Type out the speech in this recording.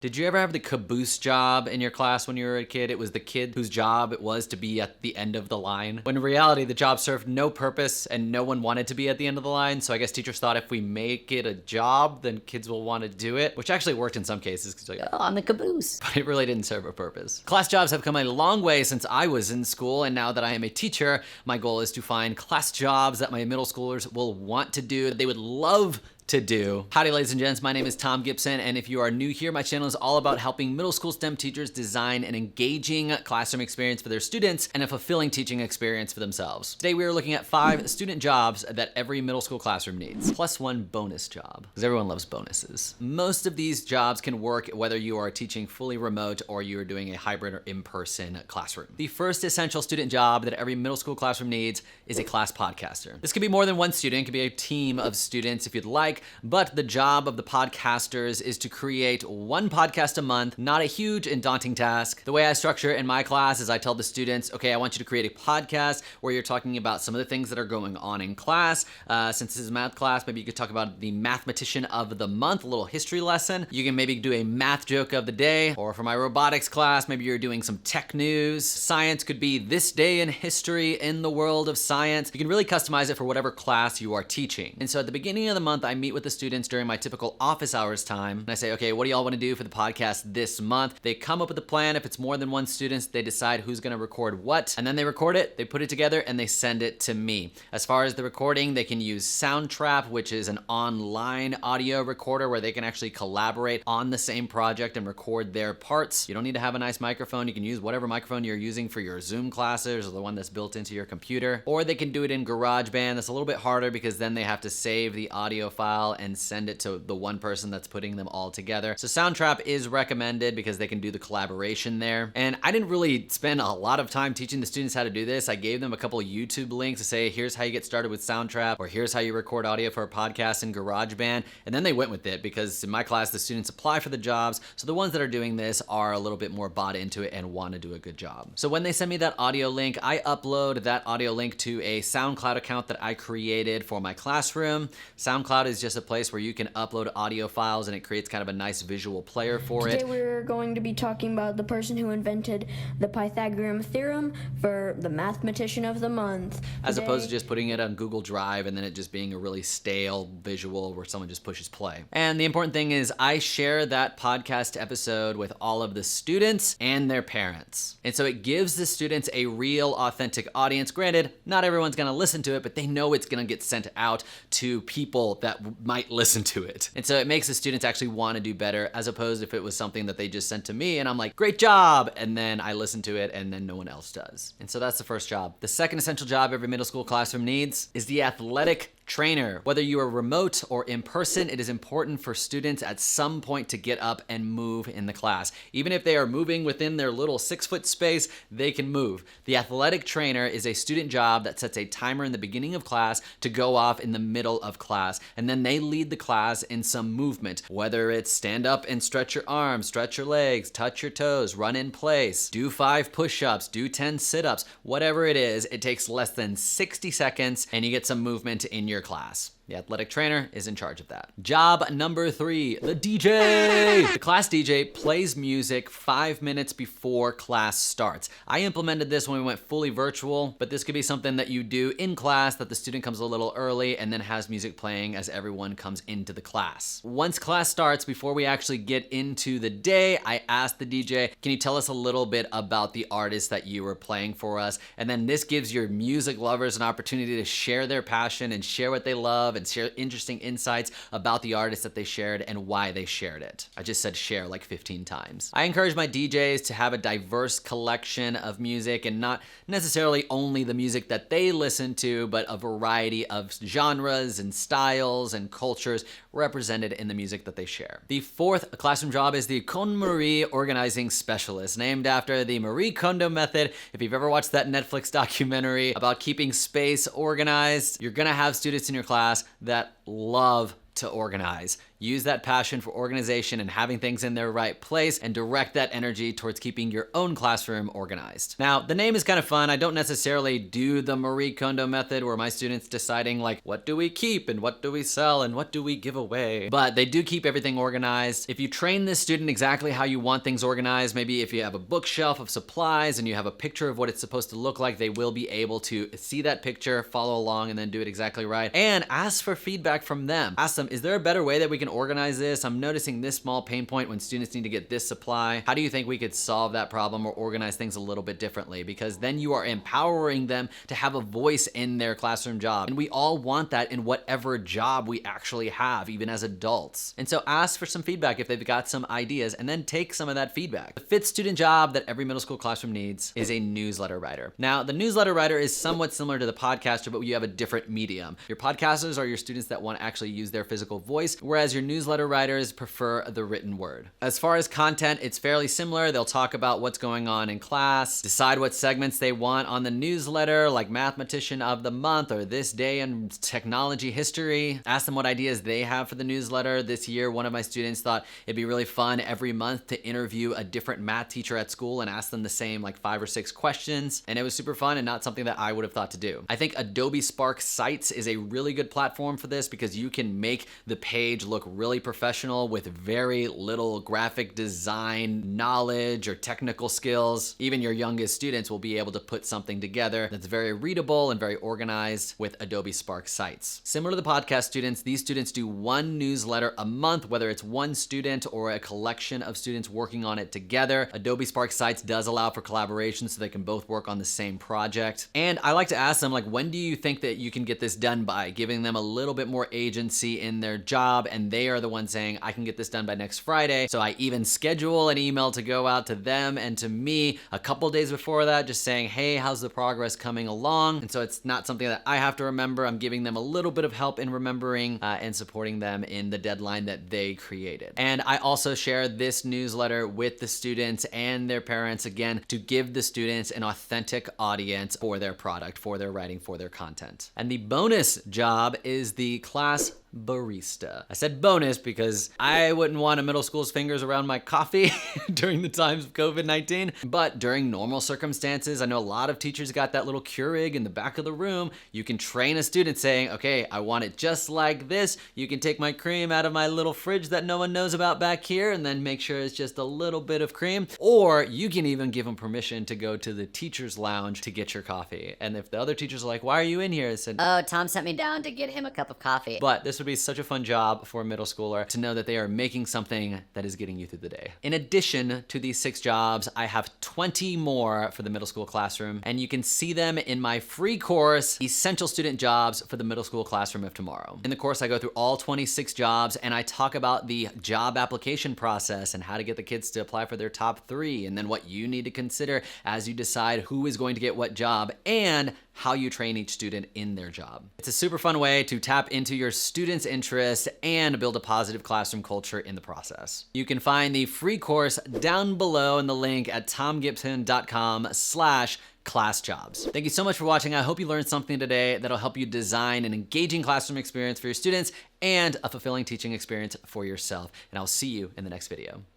Did you ever have the caboose job in your class when you were a kid? It was the kid whose job it was to be at the end of the line. When in reality, the job served no purpose and no one wanted to be at the end of the line. So I guess teachers thought if we make it a job, then kids will want to do it, which actually worked in some cases. Cause like, on the caboose. But it really didn't serve a purpose. Class jobs have come a long way since I was in school, and now that I am a teacher, my goal is to find class jobs that my middle schoolers will want to do, that they would love to do. Howdy ladies and gents, my name is Thom Gibson, and if you are new here, my channel is all about helping middle school STEM teachers design an engaging classroom experience for their students and a fulfilling teaching experience for themselves. Today we are looking at 5 student jobs that every middle school classroom needs, plus 1 bonus job, because everyone loves bonuses. Most of these jobs can work whether you are teaching fully remote or you are doing a hybrid or in-person classroom. The first essential student job that every middle school classroom needs is a class podcaster. This could be more than one student, it could be a team of students if you'd like, but the job of the podcasters is to create 1 podcast a month, not a huge and daunting task. The way I structure it in my class is I tell the students, okay, I want you to create a podcast where you're talking about some of the things that are going on in class. Since this is a math class, maybe you could talk about the mathematician of the month, a little history lesson. You can maybe do a math joke of the day, or for my robotics class, maybe you're doing some tech news. Science could be this day in history in the world of science. You can really customize it for whatever class you are teaching. And so at the beginning of the month, I meet with the students during my typical office hours time, and I say, okay, what do y'all want to do for the podcast this month? They come up with a plan. If it's more than 1 student, they decide who's going to record what, and then they record it, they put it together, and they send it to me. As far as the recording, they can use Soundtrap, which is an online audio recorder where they can actually collaborate on the same project and record their parts. You don't need to have a nice microphone. You can use whatever microphone you're using for your Zoom classes or the one that's built into your computer, or they can do it in GarageBand. That's a little bit harder because then they have to save the audio file and send it to the one person that's putting them all together. So Soundtrap is recommended because they can do the collaboration there. And I didn't really spend a lot of time teaching the students how to do this. I gave them a couple of YouTube links to say, here's how you get started with Soundtrap, or here's how you record audio for a podcast in GarageBand. And then they went with it because in my class, the students apply for the jobs. So the ones that are doing this are a little bit more bought into it and want to do a good job. So when they send me that audio link, I upload that audio link to a SoundCloud account that I created for my classroom. SoundCloud is just a place where you can upload audio files and it creates kind of a nice visual player for it. Today we're going to be talking about the person who invented the Pythagorean theorem for the mathematician of the month. As opposed to just putting it on Google Drive and then it just being a really stale visual where someone just pushes play. And the important thing is I share that podcast episode with all of the students and their parents. And so it gives the students a real authentic audience. Granted, not everyone's gonna listen to it, but they know it's gonna get sent out to people that might listen to it. And so it makes the students actually want to do better, as opposed if it was something that they just sent to me and I'm like, great job, and then I listen to it and then no one else does. And so that's the first job. The second essential job every middle school classroom needs is the athletic trainer. Whether you are remote or in person, it is important for students at some point to get up and move in the class. Even if they are moving within their little 6-foot space, they can move. The athletic trainer is a student job that sets a timer in the beginning of class to go off in the middle of class, and then they lead the class in some movement, whether it's stand up and stretch your arms, stretch your legs, touch your toes, run in place, do 5 push-ups, do 10 sit-ups, whatever it is. It takes less than 60 seconds and you get some movement in your class. The athletic trainer is in charge of that. Job number 3, the DJ. The class DJ plays music 5 minutes before class starts. I implemented this when we went fully virtual, but this could be something that you do in class, that the student comes a little early and then has music playing as everyone comes into the class. Once class starts, before we actually get into the day, I asked the DJ, can you tell us a little bit about the artist that you were playing for us? And then this gives your music lovers an opportunity to share their passion and share what they love and share interesting insights about the artist that they shared and why they shared it. I just said share like 15 times. I encourage my DJs to have a diverse collection of music and not necessarily only the music that they listen to, but a variety of genres and styles and cultures represented in the music that they share. The fourth classroom job is the KonMari organizing specialist, named after the Marie Kondo method. If you've ever watched that Netflix documentary about keeping space organized, you're gonna have students in your class that love to organize. Use that passion for organization and having things in their right place and direct that energy towards keeping your own classroom organized. Now, the name is kind of fun. I don't necessarily do the Marie Kondo method where my students deciding like, what do we keep and what do we sell and what do we give away? But they do keep everything organized. If you train this student exactly how you want things organized, maybe if you have a bookshelf of supplies and you have a picture of what it's supposed to look like, they will be able to see that picture, follow along, and then do it exactly right. And ask for feedback from them. Ask them, is there a better way that we can organize this? I'm noticing this small pain point when students need to get this supply. How do you think we could solve that problem or organize things a little bit differently? Because then you are empowering them to have a voice in their classroom job. And we all want that in whatever job we actually have, even as adults. And so ask for some feedback if they've got some ideas, and then take some of that feedback. The fifth student job that every middle school classroom needs is a newsletter writer. Now, the newsletter writer is somewhat similar to the podcaster, but you have a different medium. Your podcasters are your students that want to actually use their physical voice, whereas your newsletter writers prefer the written word. As far as content, it's fairly similar. They'll talk about what's going on in class, decide what segments they want on the newsletter, like Mathematician of the Month or This Day in Technology History. Ask them what ideas they have for the newsletter. This year, one of my students thought it'd be really fun every month to interview a different math teacher at school and ask them the same like 5 or 6 questions. And it was super fun and not something that I would have thought to do. I think Adobe Spark Sites is a really good platform for this because you can make the page look really professional with very little graphic design knowledge or technical skills. Even your youngest students will be able to put something together that's very readable and very organized with Adobe Spark Sites. Similar to the podcast students, these students do one newsletter a month, whether it's one student or a collection of students working on it together. Adobe Spark Sites does allow for collaboration so they can both work on the same project. And I like to ask them, like, when do you think that you can get this done by? Giving them a little bit more agency in their job, and they are the ones saying, I can get this done by next Friday. So I even schedule an email to go out to them and to me a couple days before that, just saying, hey, how's the progress coming along? And so it's not something that I have to remember. I'm giving them a little bit of help in remembering and supporting them in the deadline that they created. And I also share this newsletter with the students and their parents, again, to give the students an authentic audience for their product, for their writing, for their content. And the bonus job is the class barista. I said bonus because I wouldn't want a middle school's fingers around my coffee during the times of COVID-19. But during normal circumstances, I know a lot of teachers got that little Keurig in the back of the room. You can train a student saying, okay, I want it just like this. You can take my cream out of my little fridge that no one knows about back here and then make sure it's just a little bit of cream. Or you can even give them permission to go to the teacher's lounge to get your coffee. And if the other teachers are like, why are you in here? I said, oh, Tom sent me down to get him a cup of coffee. But this would be such a fun job for a middle schooler to know that they are making something that is getting you through the day. In addition to these 6 jobs, I have 20 more for the middle school classroom, and you can see them in my free course, Essential Student Jobs for the Middle School Classroom of Tomorrow. In the course, I go through all 26 jobs, and I talk about the job application process and how to get the kids to apply for their top 3, and then what you need to consider as you decide who is going to get what job, and how you train each student in their job. It's a super fun way to tap into your students' interests and build a positive classroom culture in the process. You can find the free course down below in the link at thomgibson.com/classjobs. Thank you so much for watching. I hope you learned something today that'll help you design an engaging classroom experience for your students and a fulfilling teaching experience for yourself. And I'll see you in the next video.